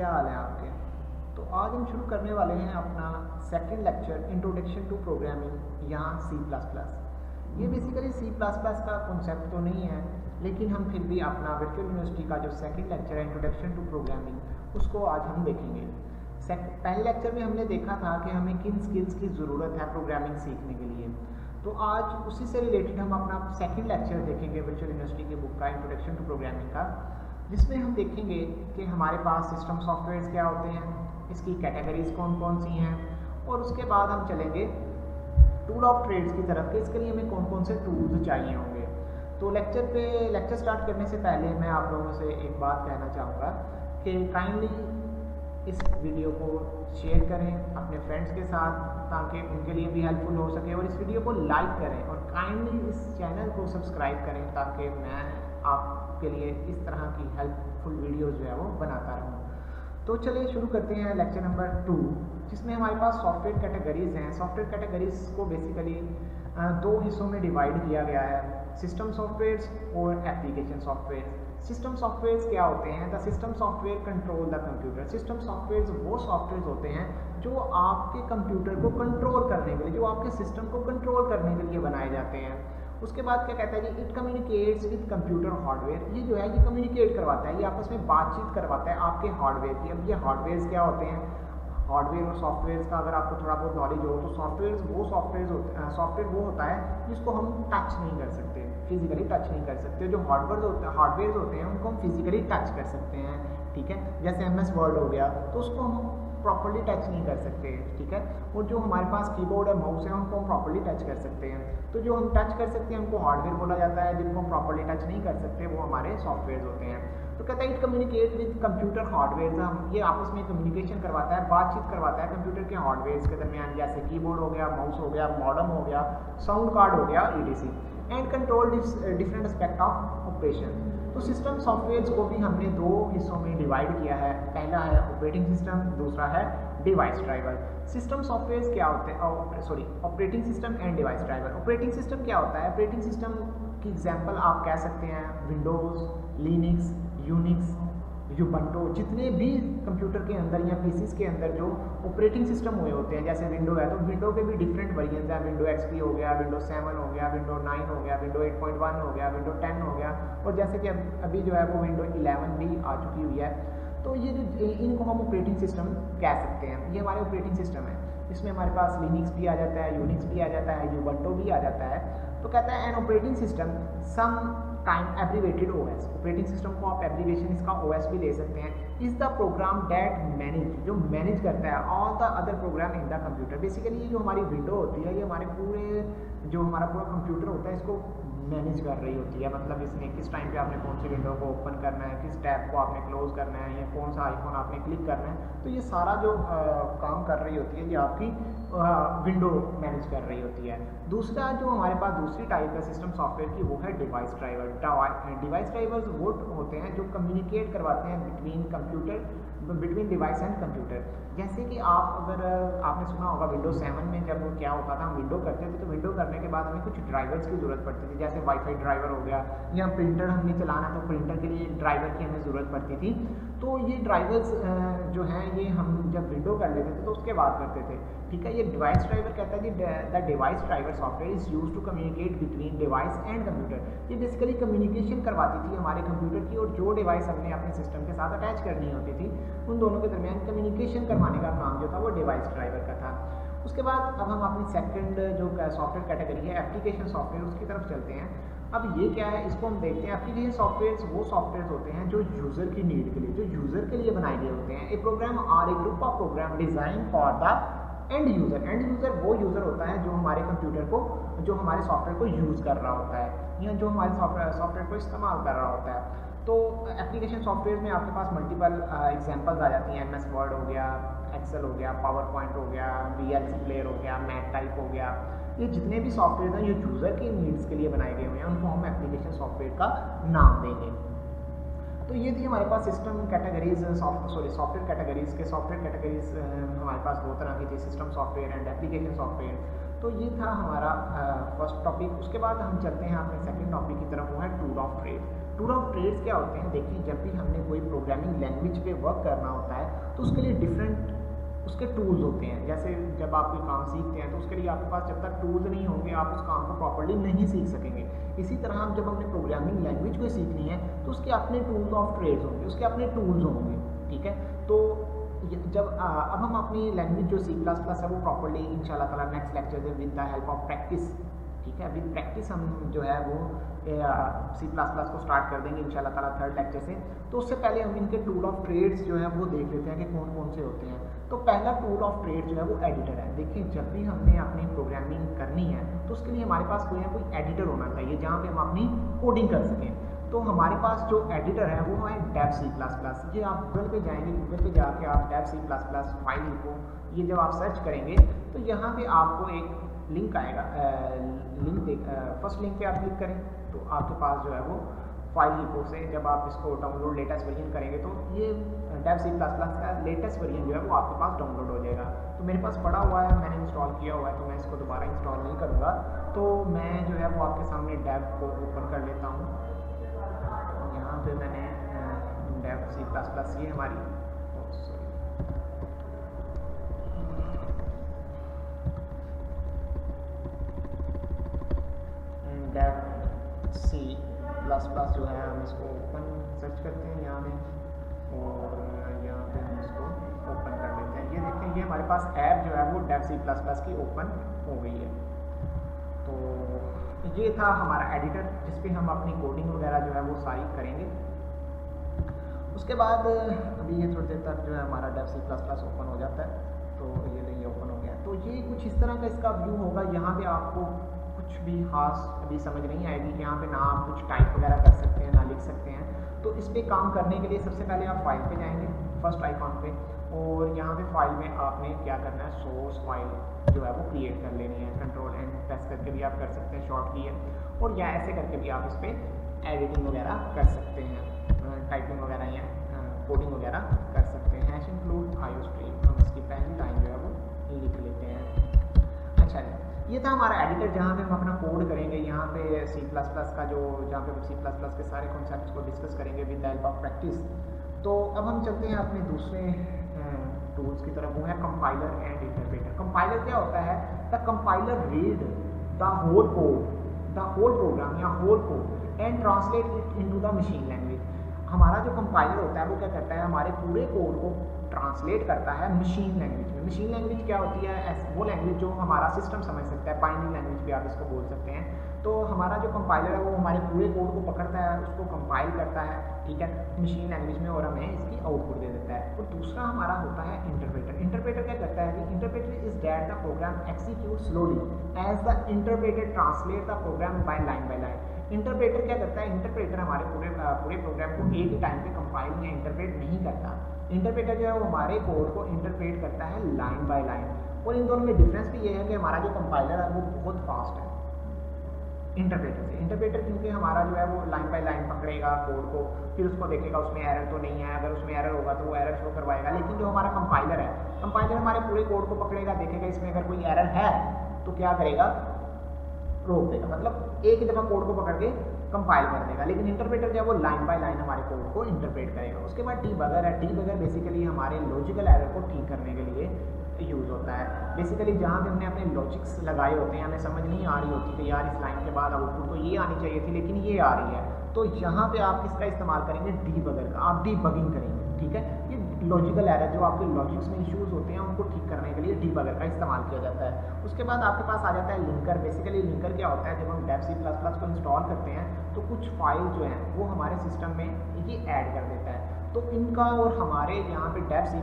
क्या हाल है आपके। तो आज हम शुरू करने वाले हैं अपना second lecture introduction to programming या सी प्लस प्लस। ये बेसिकली सी प्लस प्लस का कॉन्सेप्ट तो नहीं है, लेकिन हम फिर भी अपना वर्चुअल यूनिवर्सिटी का जो सेकंड लेक्चर है इंट्रोडक्शन टू प्रोग्रामिंग उसको आज हम देखेंगे। पहले लेक्चर में हमने देखा था कि हमें किन स्किल्स की ज़रूरत है प्रोग्रामिंग सीखने के लिए। तो आज उसी से रिलेटेड हम अपना सेकंड लेक्चर देखेंगे वर्चुअल यूनिवर्सिटी की बुक का इंट्रोडक्शन टू प्रोग्रामिंग का, जिसमें हम देखेंगे कि हमारे पास सिस्टम सॉफ्टवेयर्स क्या होते हैं, इसकी कैटेगरीज कौन कौन सी हैं, और उसके बाद हम चलेंगे टूल ऑफ ट्रेड्स की तरफ कि इसके लिए हमें कौन कौन से टूल्स चाहिए होंगे। तो लेक्चर स्टार्ट करने से पहले मैं आप लोगों से एक बात कहना चाहूँगा कि काइंडली इस वीडियो को शेयर करें अपने फ्रेंड्स के साथ ताकि उनके लिए भी हेल्पफुल हो सके, और इस वीडियो को लाइक करें और काइंडली इस चैनल को सब्सक्राइब करें ताकि मैं आपके लिए इस तरह की हेल्पफुल वीडियोज़ जो है वो बनाता रहूँ। तो चलिए शुरू करते हैं लेक्चर नंबर 2, जिसमें हमारे पास सॉफ्टवेयर कैटेगरीज हैं। सॉफ्टवेयर कैटेगरीज को बेसिकली दो हिस्सों में डिवाइड किया गया है, सिस्टम सॉफ्टवेयर्स और एप्लीकेशन सॉफ्टवेयर। सिस्टम सॉफ्टवेयर्स क्या होते हैं? The system software control the computer. System softwares वो सॉफ्टवेयर्स होते हैं जो आपके कंप्यूटर को कंट्रोल करने के लिए, जो आपके सिस्टम को कंट्रोल करने के लिए बनाए जाते हैं। उसके बाद क्या कहता है जी, it communicates with computer hardware. ये जो है ये कम्युनिकेट करवाता है, ये आपस में बातचीत करवाता है आपके हार्डवेयर की। अब ये हार्डवेयर्स क्या होते हैं? हार्डवेयर और सॉफ्टवेयर्स का अगर आपको थोड़ा बहुत नॉलेज हो तो सॉफ्टवेयर वो होता है जिसको हम टच नहीं कर सकते, फिजिकली टच नहीं कर सकते। जो हार्डवेयर होते हैं उनको हम फिजिकली टच कर सकते हैं, ठीक है। जैसे MS वर्ड हो गया तो उसको हम प्रॉपर्ली टच नहीं कर सकते, ठीक है। और जो हमारे पास कीबोर्ड है, माउस है, उनको हम प्रॉपर्ली टच कर सकते हैं। तो जो हम टच कर सकते हैं उनको हार्डवेयर बोला जाता है, जिनको हम प्रॉपर्ली टच नहीं कर सकते वो हमारे सॉफ्टवेयर होते हैं। तो कहता है it communicate with computer hardware. हम ये आपस में कम्युनिकेशन करवाता है, बातचीत करवाता है कंप्यूटर के हार्डवेयर के दरमियान, जैसे कीबोर्ड हो गया, माउस हो गया, मॉडेम हो गया, साउंड कार्ड हो गया, ETC, and control different aspect of operation. तो सिस्टम सॉफ्टवेयर्स को भी हमने दो हिस्सों में डिवाइड किया है, पहला है ऑपरेटिंग सिस्टम, दूसरा है डिवाइस ड्राइवर। सिस्टम सॉफ्टवेयर्स क्या होते हैं? Operating system and device driver. Operating system क्या होता है? ऑपरेटिंग सिस्टम की एग्जांपल आप कह सकते हैं विंडोज़, लिनक्स, यूनिक्स, यूबंटो, जितने भी कंप्यूटर के अंदर या पीसीस के अंदर जो ऑपरेटिंग सिस्टम हुए होते हैं। जैसे विंडो है तो विंडो के भी डिफरेंट वेरिएंट्स हैं, विंडो XP हो गया, विंडो 7 हो गया, विंडो 9 हो गया, विंडो 8.1 हो गया, विंडो 10 हो गया, और जैसे कि अभी जो है वो विंडो 11 भी आ चुकी हुई है। तो ये जो इनको हम ऑपरेटिंग सिस्टम कह सकते हैं, ये हमारे ऑपरेटिंग सिस्टम है। इसमें हमारे पास लिनक्स भी आ जाता है, यूनिक्स भी आ जाता है, यूबंटो भी आ जाता है। तो कहता है an operating system some time abbreviated OS। Operating system को आप एब्रीवेशन इसका OS भी ले सकते हैं। Is the program that manage, जो मैनेज करता है all the other program in the computer. Basically ये जो हमारी विंडो होती है, ये हमारे हमारा पूरा कंप्यूटर होता है इसको मैनेज कर रही होती है। मतलब इसमें किस टाइम पे आपने कौन सी विंडो को ओपन करना है, किस टैब को आपने क्लोज करना है, या कौन सा आइकॉन आपने क्लिक करना है। तो ये सारा जो काम कर रही होती है ये आपकी विंडो मैनेज कर रही होती है। दूसरा जो हमारे पास दूसरी टाइप है सिस्टम सॉफ्टवेयर की, वो है डिवाइस ड्राइवर। डिवाइस ड्राइवर्स वो होते हैं जो कम्युनिकेट करवाते हैं बिटवीन डिवाइस एंड कंप्यूटर। जैसे कि अगर आपने सुना होगा विंडोज 7 में जब क्या होता था, हम विंडो करते थे तो विंडो करने के बाद हमें कुछ ड्राइवर्स की ज़रूरत पड़ती थी, जैसे वाईफाई ड्राइवर हो गया, या प्रिंटर हमने चलाना तो प्रिंटर के लिए ड्राइवर की हमें ज़रूरत पड़ती थी। तो ये ड्राइवर्स जो हैं ये हम जब विंडो कर लेते थे तो उसके बाद करते थे, ठीक है। ये डिवाइस ड्राइवर कहता है कि the device driver software is use to communicate between device and computer. ये बेसिकली कम्युनिकेशन करवाती थी हमारे कंप्यूटर की, और जो डिवाइस हमने अपने सिस्टम के साथ अटैच करनी होती थी उन दोनों के दरमियान कम्युनिकेशन करवाने का काम जो था वो डिवाइस ड्राइवर का था। उसके बाद अब हम अपनी सेकंड जो सॉफ्टवेयर कैटेगरी है एप्लीकेशन सॉफ्टवेयर, उसकी तरफ चलते हैं। अब ये क्या है इसको हम देखते हैं। एप्लीकेशन सॉफ्टवेयर वो सॉफ्टवेयर होते हैं जो यूज़र की नीड के लिए, जो यूज़र के लिए बनाए गए होते हैं। ए प्रोग्राम और a group of program design for the end user. End user वो यूज़र होता है जो हमारे कंप्यूटर को, जो हमारे सॉफ्टवेयर को यूज़ कर रहा होता है, या जो हमारे सॉफ्टवेयर को इस्तेमाल कर रहा होता है। तो एप्लीकेशन सॉफ्टवेयर में आपके पास मल्टीपल एग्जांपल्स आ जाती हैं। MS वर्ड हो गया, एक्सेल हो गया, पावर पॉइंट हो गया, VLC प्लेयर हो गया, मैथ टाइप हो गया। ये जितने भी सॉफ्टवेयर हैं जो यूज़र के नीड्स के लिए बनाए गए हुए हैं उनको हम एप्लीकेशन सॉफ्टवेयर का नाम देंगे। तो ये थी हमारे पास सिस्टम कैटेगरीज, सॉफ्टवेयर कैटेगरीज हमारे पास दो तरह की थी, system software and application software. तो ये था हमारा फर्स्ट टॉपिक। उसके बाद हम चलते हैं अपने सेकंड टॉपिक की तरफ, वो है tool of trade. Tool of trades क्या होते हैं, देखिए जब भी हमने कोई प्रोग्रामिंग लैंग्वेज पे वर्क करना होता है तो उसके लिए डिफरेंट उसके टूल्स होते हैं। जैसे जब आप कोई काम सीखते हैं तो उसके लिए आपके पास जब तक टूल्स नहीं होंगे आप उस काम को प्रॉपर्ली नहीं सीख सकेंगे। इसी तरह हम जब हमने प्रोग्रामिंग लैंग्वेज को सीखनी है तो उसके अपने टूल्स ऑफ ट्रेड्स होंगे, उसके अपने टूल्स होंगे, ठीक है। तो जब अब हम अपनी लैंग्वेज जो C++ है वो प्रॉपर्ली इंशाल्लाह ताला नेक्स्ट लेक्चर में with the help of practice, ठीक है, विद प्रैक्टिस हम जो है वो C++ को स्टार्ट कर देंगे इंशाल्लाह ताला थर्ड लेक्चर से। तो उससे पहले हम इनके टूल ऑफ ट्रेड्स जो है वो देख लेते हैं कि कौन कौन से होते हैं। तो पहला टूल ऑफ ट्रेड जो है वो एडिटर है। देखिए जब भी हमने अपनी प्रोग्रामिंग करनी है तो उसके लिए हमारे पास कोई ना कोई एडिटर होना चाहिए जहाँ पे हम अपनी कोडिंग कर सकें। तो हमारे पास जो एडिटर है वो है dev C++। ये आप गूगल पे जाएंगे, गूगल पे जाके आप dev C++ फाइल लिखो, ये जब आप सर्च करेंगे तो यहाँ पे आपको एक लिंक आएगा, फर्स्ट लिंक पे आप क्लिक करें तो आपके पास जो है वो फाइल लिखो से जब आप इसको डाउनलोड लेटेस्ट वर्जन करेंगे तो ये dev C++ का लेटेस्ट वर्जन जो है वो आपके पास डाउनलोड हो जाएगा। तो मेरे पास पड़ा हुआ है, मैंने इंस्टॉल किया हुआ है, तो मैं इसको दोबारा इंस्टॉल नहीं करूँगा। तो मैं जो है वो आपके सामने dev को ओपन कर लेता हूँ। यहाँ पे मैंने dev C++ ये हमारी dev C++ जो है हम इसको ओपन सर्च करते हैं यहाँ में और यहाँ पे हम इसको ओपन कर लेते हैं। ये देखें ये हमारे पास ऐप जो है वो dev C++ की ओपन हो गई है। तो ये था हमारा एडिटर जिस पे हम अपनी कोडिंग वगैरह जो है वो सारी करेंगे। उसके बाद अभी ये थोड़ी देर तक जो है हमारा dev C++ ओपन हो जाता है। तो ये ओपन हो गया। तो ये कुछ इस तरह का इसका व्यू होगा। यहाँ पे आपको कुछ भी खास अभी समझ नहीं आएगी कि यहाँ पे ना आप कुछ टाइप वगैरह कर सकते हैं ना लिख सकते हैं। तो इस पर काम करने के लिए सबसे पहले आप फाइल पे जाएंगे, फर्स्ट आइकॉन पे, और यहाँ पे फाइल में आपने क्या करना है, सोर्स फाइल जो है वो क्रिएट कर लेनी है। कंट्रोल एंड प्रेस करके भी आप कर सकते हैं, शॉर्ट की है, और या ऐसे करके भी आप इस पर एडिटिंग वगैरह कर सकते हैं, टाइपिंग वगैरह या कोडिंग वगैरह कर सकते हैं। हैश इंक्लूड आईओस्ट्रीम, हम इसकी पहली लाइन जो है वो लिख लेते हैं। अच्छा ये था हमारा एडिटर जहाँ पे हम अपना कोड करेंगे। यहाँ पे C++ का जो जहाँ पे C++ के सारे कॉन्सेप्ट्स को डिस्कस करेंगे with the help of practice. तो अब हम चलते हैं अपने दूसरे टूल्स की तरफ, वो है कंपाइलर एंड इंटरप्रेटर। कंपाइलर क्या होता है, the compiler read the whole code, the whole program या whole code and translate it into the machine language. हमारा जो कंपाइलर होता है वो क्या करता है, हमारे पूरे कोड को ट्रांसलेट करता है मशीन लैंग्वेज में। मशीन लैंग्वेज क्या होती है, वो लैंग्वेज जो हमारा सिस्टम समझ सकता है, बाइनरी लैंग्वेज भी आप इसको बोल सकते हैं। तो हमारा जो कंपाइलर है वो हमारे पूरे कोड को पकड़ता है, उसको कंपाइल करता है, ठीक है, मशीन लैंग्वेज में, और हमें इसकी आउटपुट दे देता है। और दूसरा हमारा होता है इंटरप्रेटर। इंटरप्रेटर क्या करता है कि interpreter is that the program execute slowly as the interpreter translate the program by line. Interpreter क्या करता है, इंटरप्रेटर हमारे पूरे प्रोग्राम को एक ही टाइम पे कंपाइल या इंटरप्रेट नहीं करता। इंटरप्रेटर जो है वो हमारे कोड को इंटरप्रेट करता है लाइन बाय लाइन। और इन दोनों में डिफरेंस भी ये है कि हमारा जो कंपाइलर है वो बहुत फास्ट है इंटरप्रेटर से। इंटरप्रेटर क्योंकि हमारा जो है वो लाइन बाय लाइन पकड़ेगा कोड को, फिर उसको देखेगा उसमें एरर तो नहीं है, अगर उसमें एरर होगा तो वो एरर शो करवाएगा। लेकिन जो हमारा कंपाइलर है, कंपाइलर हमारे पूरे कोड को पकड़ेगा, देखेगा इसमें अगर कोई एरर है तो क्या करेगा, रोक देगा, मतलब एक ही दफ़ा कोड को पकड़ के कंपाइल कर देगा। लेकिन इंटरप्रेटर जो है वो लाइन बाय लाइन हमारे कोड को इंटरप्रेट करेगा। उसके बाद डीबगर है। डीबगर बेसिकली हमारे लॉजिकल एरर को ठीक करने के लिए यूज़ होता है। बेसिकली जहाँ पे हमने अपने लॉजिक्स लगाए होते हैं, हमें समझ नहीं आ रही होती कि यार इस लाइन के बाद आउटपुट तो ये आनी चाहिए थी लेकिन ये आ रही है, तो यहाँ पे आप इसका इस्तेमाल करेंगे डीबगर का, आप डीबगिंग करेंगे, ठीक है। ये लॉजिकल एरर जो आपके लॉजिक्स में इश्यूज होते हैं उनको ठीक करने के लिए डीबगर का इस्तेमाल किया जाता है। उसके बाद आपके पास आ जाता है लिंकर। बेसिकली लिंकर क्या होता है, जब हम dev C++ को इंस्टॉल करते हैं तो कुछ फाइल जो हैं वो हमारे सिस्टम में ये ऐड कर देता है। तो इनका और हमारे यहाँ पे dev C++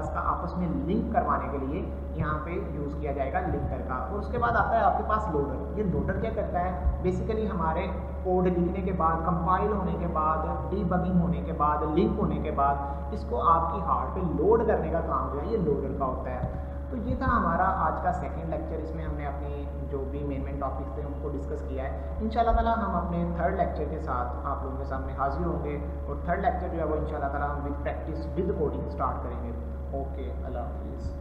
का आपस में लिंक करवाने के लिए यहाँ पे यूज़ किया जाएगा लिंकर का। और उसके बाद आता है आपके पास लोडर। ये लोडर क्या करता है, बेसिकली हमारे कोड लिखने के बाद, कंपाइल होने के बाद, डीबगिंग होने के बाद, लिंक होने के बाद इसको आपकी हार्ड पे लोड करने का काम जो है ये लोडर का होता है। तो ये था हमारा आज का सेकंड लेक्चर। इसमें हमने अपनी जो भी मेन टॉपिक्स थे उनको डिस्कस किया है। इंशाल्लाह ताला हम अपने थर्ड लेक्चर के साथ आप लोगों के सामने हाजिर होंगे, और थर्ड लेक्चर जो है वो इंशाल्लाह ताला हम with practice with coding start करेंगे। ओके, अल्लाह हाफिज़।